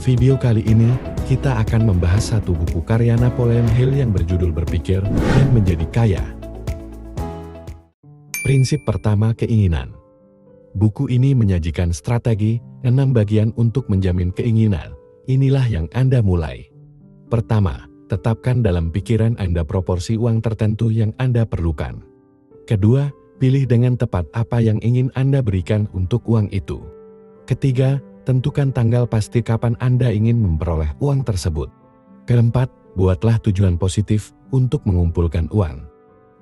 Video kali ini, kita akan membahas satu buku karya Napoleon Hill yang berjudul Berpikir dan Menjadi Kaya. Prinsip pertama, keinginan. Buku ini menyajikan strategi 6 bagian untuk menjamin keinginan. Inilah yang Anda mulai. Pertama, tetapkan dalam pikiran Anda proporsi uang tertentu yang Anda perlukan. Kedua, pilih dengan tepat apa yang ingin Anda berikan untuk uang itu. Ketiga, tentukan tanggal pasti kapan Anda ingin memperoleh uang tersebut. Keempat, buatlah tujuan positif untuk mengumpulkan uang.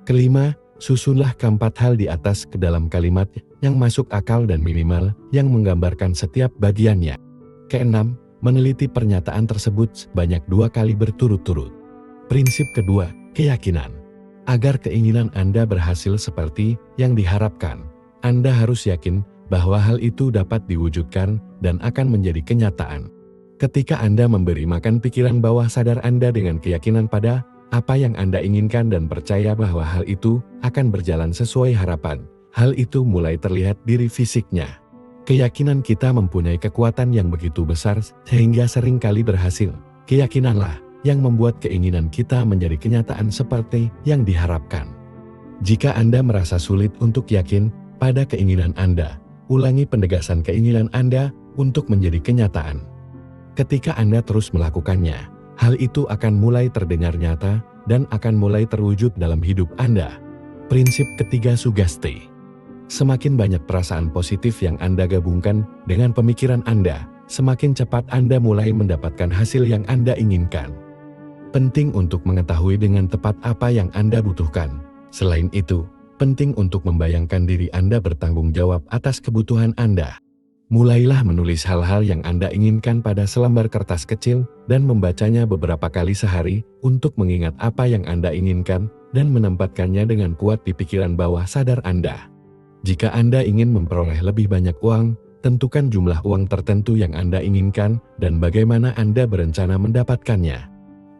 Kelima, susunlah keempat hal di atas ke dalam kalimat yang masuk akal dan minimal yang menggambarkan setiap bagiannya. Keenam, meneliti pernyataan tersebut sebanyak 2 kali berturut-turut. Prinsip kedua, keyakinan. Agar keinginan Anda berhasil seperti yang diharapkan, Anda harus yakin bahwa hal itu dapat diwujudkan dan akan menjadi kenyataan. Ketika Anda memberi makan pikiran bawah sadar Anda dengan keyakinan pada apa yang Anda inginkan dan percaya bahwa hal itu akan berjalan sesuai harapan, hal itu mulai terlihat diri fisiknya. Keyakinan kita mempunyai kekuatan yang begitu besar sehingga sering kali berhasil. Keyakinanlah yang membuat keinginan kita menjadi kenyataan seperti yang diharapkan. Jika Anda merasa sulit untuk yakin pada keinginan Anda, ulangi pendegasan keinginan Anda untuk menjadi kenyataan. Ketika Anda terus melakukannya, hal itu akan mulai terdengar nyata dan akan mulai terwujud dalam hidup Anda. Prinsip ketiga, sugesti. Semakin banyak perasaan positif yang Anda gabungkan dengan pemikiran Anda, semakin cepat Anda mulai mendapatkan hasil yang Anda inginkan. Penting untuk mengetahui dengan tepat apa yang Anda butuhkan. Selain itu, penting untuk membayangkan diri Anda bertanggung jawab atas kebutuhan Anda. Mulailah menulis hal-hal yang Anda inginkan pada selembar kertas kecil dan membacanya beberapa kali sehari untuk mengingat apa yang Anda inginkan dan menempatkannya dengan kuat di pikiran bawah sadar Anda. Jika Anda ingin memperoleh lebih banyak uang, tentukan jumlah uang tertentu yang Anda inginkan dan bagaimana Anda berencana mendapatkannya.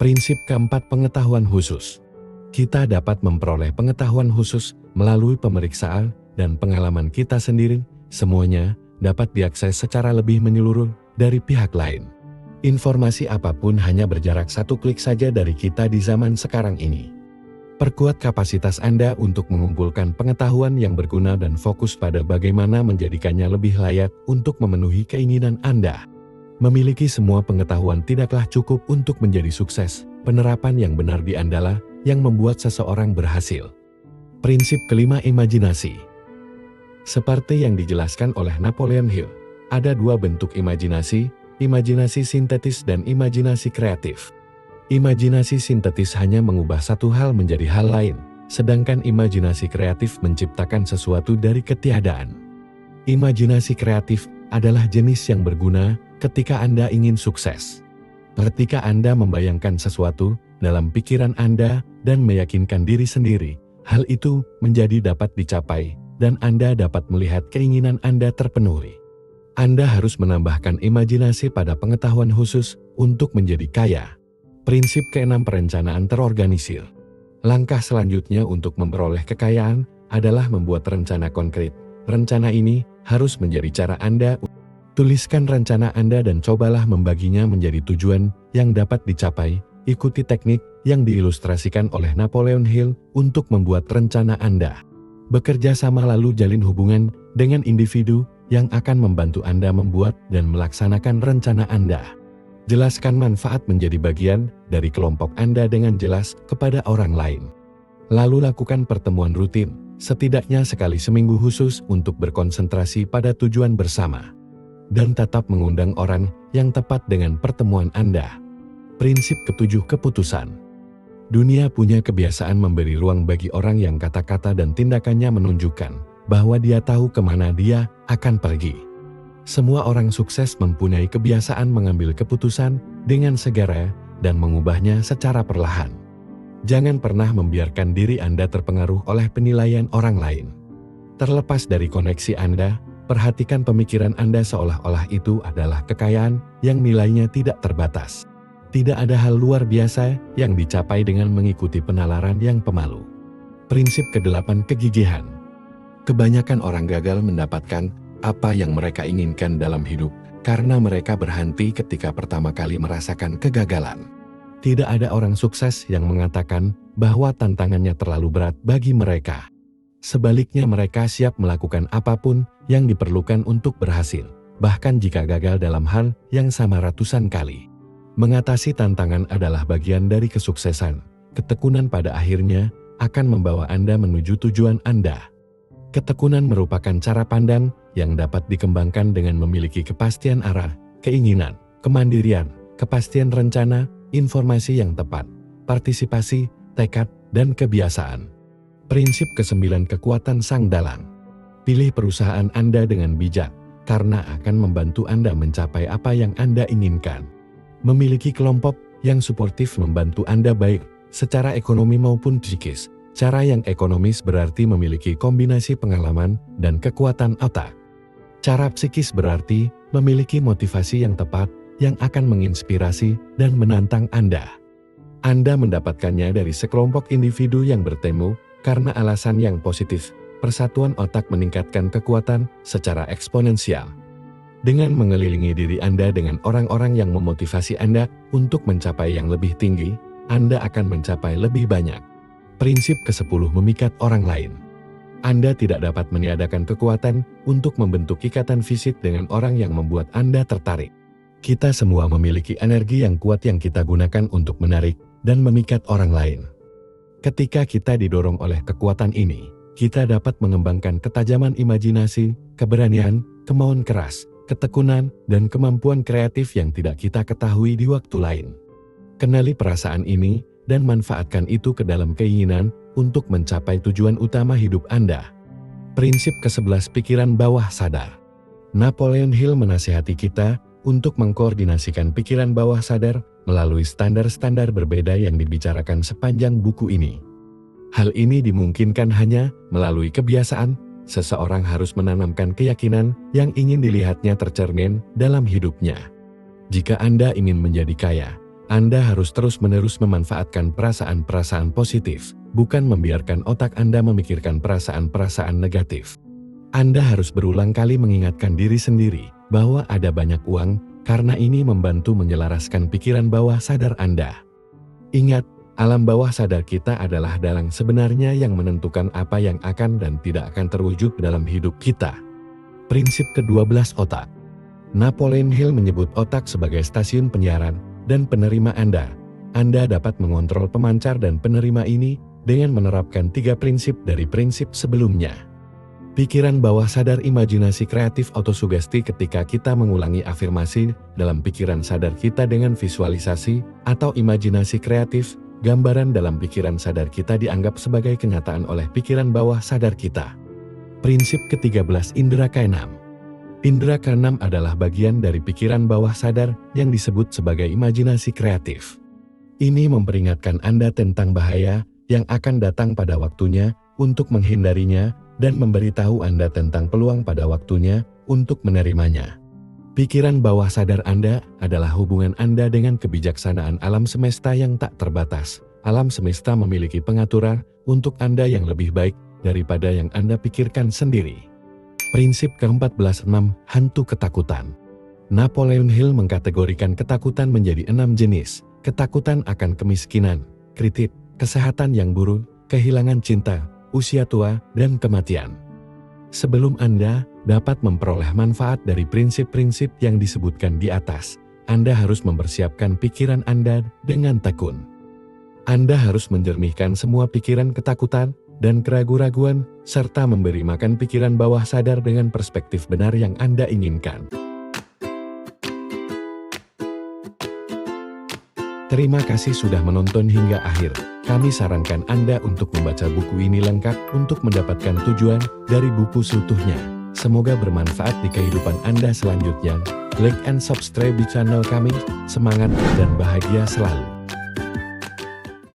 Prinsip keempat, pengetahuan khusus. Kita dapat memperoleh pengetahuan khusus melalui pemeriksaan dan pengalaman kita sendiri. Semuanya dapat diakses secara lebih menyeluruh dari pihak lain. Informasi apapun hanya berjarak 1 klik saja dari kita di zaman sekarang ini. Perkuat kapasitas Anda untuk mengumpulkan pengetahuan yang berguna dan fokus pada bagaimana menjadikannya lebih layak untuk memenuhi keinginan Anda. Memiliki semua pengetahuan tidaklah cukup untuk menjadi sukses. Penerapan yang benar di Andalah yang membuat seseorang berhasil. Prinsip kelima, imajinasi. Seperti yang dijelaskan oleh Napoleon Hill, ada 2 bentuk imajinasi, imajinasi sintetis dan imajinasi kreatif. Imajinasi sintetis hanya mengubah satu hal menjadi hal lain, sedangkan imajinasi kreatif menciptakan sesuatu dari ketiadaan. Imajinasi kreatif adalah jenis yang berguna ketika Anda ingin sukses. Ketika Anda membayangkan sesuatu dalam pikiran Anda dan meyakinkan diri sendiri, hal itu menjadi dapat dicapai dan Anda dapat melihat keinginan Anda terpenuhi. Anda harus menambahkan imajinasi pada pengetahuan khusus untuk menjadi kaya. Prinsip keenam, perencanaan terorganisir. Langkah selanjutnya untuk memperoleh kekayaan adalah membuat rencana konkret. Rencana ini harus menjadi cara Anda. Tuliskan rencana Anda dan cobalah membaginya menjadi tujuan yang dapat dicapai. Ikuti teknik yang diilustrasikan oleh Napoleon Hill untuk membuat rencana Anda. Bekerja sama lalu jalin hubungan dengan individu yang akan membantu Anda membuat dan melaksanakan rencana Anda. Jelaskan manfaat menjadi bagian dari kelompok Anda dengan jelas kepada orang lain. Lalu lakukan pertemuan rutin, setidaknya sekali seminggu khusus untuk berkonsentrasi pada tujuan bersama. Dan tetap mengundang orang yang tepat dengan pertemuan Anda. Prinsip ketujuh, keputusan. Dunia punya kebiasaan memberi ruang bagi orang yang kata-kata dan tindakannya menunjukkan bahwa dia tahu kemana dia akan pergi. Semua orang sukses mempunyai kebiasaan mengambil keputusan dengan segera dan mengubahnya secara perlahan. Jangan pernah membiarkan diri Anda terpengaruh oleh penilaian orang lain. Terlepas dari koneksi Anda, perhatikan pemikiran Anda seolah-olah itu adalah kekayaan yang nilainya tidak terbatas. Tidak ada hal luar biasa yang dicapai dengan mengikuti penalaran yang pemalu. Prinsip ke-8, kegigihan. Kebanyakan orang gagal mendapatkan apa yang mereka inginkan dalam hidup karena mereka berhenti ketika pertama kali merasakan kegagalan. Tidak ada orang sukses yang mengatakan bahwa tantangannya terlalu berat bagi mereka. Sebaliknya, mereka siap melakukan apapun yang diperlukan untuk berhasil, bahkan jika gagal dalam hal yang sama ratusan kali. Mengatasi tantangan adalah bagian dari kesuksesan. Ketekunan pada akhirnya akan membawa Anda menuju tujuan Anda. Ketekunan merupakan cara pandang yang dapat dikembangkan dengan memiliki kepastian arah, keinginan, kemandirian, kepastian rencana, informasi yang tepat, partisipasi, tekad, dan kebiasaan. Prinsip ke-9, kekuatan sang dalang. Pilih perusahaan Anda dengan bijak, karena akan membantu Anda mencapai apa yang Anda inginkan. Memiliki kelompok yang suportif membantu Anda baik secara ekonomi maupun psikis. Cara yang ekonomis berarti memiliki kombinasi pengalaman dan kekuatan otak. Cara psikis berarti memiliki motivasi yang tepat yang akan menginspirasi dan menantang Anda. Anda mendapatkannya dari sekelompok individu yang bertemu karena alasan yang positif. Persatuan otak meningkatkan kekuatan secara eksponensial. Dengan mengelilingi diri Anda dengan orang-orang yang memotivasi Anda untuk mencapai yang lebih tinggi, Anda akan mencapai lebih banyak. Prinsip ke-10, memikat orang lain. Anda tidak dapat meniadakan kekuatan untuk membentuk ikatan fisik dengan orang yang membuat Anda tertarik. Kita semua memiliki energi yang kuat yang kita gunakan untuk menarik dan memikat orang lain. Ketika kita didorong oleh kekuatan ini, kita dapat mengembangkan ketajaman imajinasi, keberanian, kemauan keras, ketekunan, dan kemampuan kreatif yang tidak kita ketahui di waktu lain. Kenali perasaan ini dan manfaatkan itu ke dalam keinginan untuk mencapai tujuan utama hidup Anda. Prinsip ke-11, pikiran bawah sadar. Napoleon Hill menasihati kita untuk mengkoordinasikan pikiran bawah sadar melalui standar-standar berbeda yang dibicarakan sepanjang buku ini. Hal ini dimungkinkan hanya melalui kebiasaan. Seseorang harus menanamkan keyakinan yang ingin dilihatnya tercermin dalam hidupnya. Jika Anda ingin menjadi kaya, Anda harus terus-menerus memanfaatkan perasaan-perasaan positif, bukan membiarkan otak Anda memikirkan perasaan-perasaan negatif. Anda harus berulang kali mengingatkan diri sendiri bahwa ada banyak uang, karena ini membantu menyelaraskan pikiran bawah sadar Anda. Ingat, alam bawah sadar kita adalah dalang sebenarnya yang menentukan apa yang akan dan tidak akan terwujud dalam hidup kita. Prinsip ke-12, otak. Napoleon Hill menyebut otak sebagai stasiun penyiaran dan penerima Anda. Anda dapat mengontrol pemancar dan penerima ini dengan menerapkan 3 prinsip dari prinsip sebelumnya. Pikiran bawah sadar, imajinasi kreatif, autosugesti. Ketika kita mengulangi afirmasi dalam pikiran sadar kita dengan visualisasi atau imajinasi kreatif, gambaran dalam pikiran sadar kita dianggap sebagai kenyataan oleh pikiran bawah sadar kita. Prinsip ke-13, indera keenam. Indera keenam adalah bagian dari pikiran bawah sadar yang disebut sebagai imajinasi kreatif. Ini memperingatkan Anda tentang bahaya yang akan datang pada waktunya untuk menghindarinya dan memberitahu Anda tentang peluang pada waktunya untuk menerimanya. Pikiran bawah sadar Anda adalah hubungan Anda dengan kebijaksanaan alam semesta yang tak terbatas. Alam semesta memiliki pengaturan untuk Anda yang lebih baik daripada yang Anda pikirkan sendiri. Prinsip ke-14, 6, hantu ketakutan. Napoleon Hill mengkategorikan ketakutan menjadi 6 jenis. Ketakutan akan kemiskinan, kritik, kesehatan yang buruk, kehilangan cinta, usia tua, dan kematian. Sebelum Anda dapat memperoleh manfaat dari prinsip-prinsip yang disebutkan di atas, Anda harus mempersiapkan pikiran Anda dengan tekun. Anda harus menjernihkan semua pikiran ketakutan dan keraguan-raguan, serta memberi makan pikiran bawah sadar dengan perspektif benar yang Anda inginkan. Terima kasih sudah menonton hingga akhir. Kami sarankan Anda untuk membaca buku ini lengkap untuk mendapatkan tujuan dari buku seutuhnya. Semoga bermanfaat di kehidupan Anda selanjutnya. Like and subscribe di channel kami. Semangat dan bahagia selalu.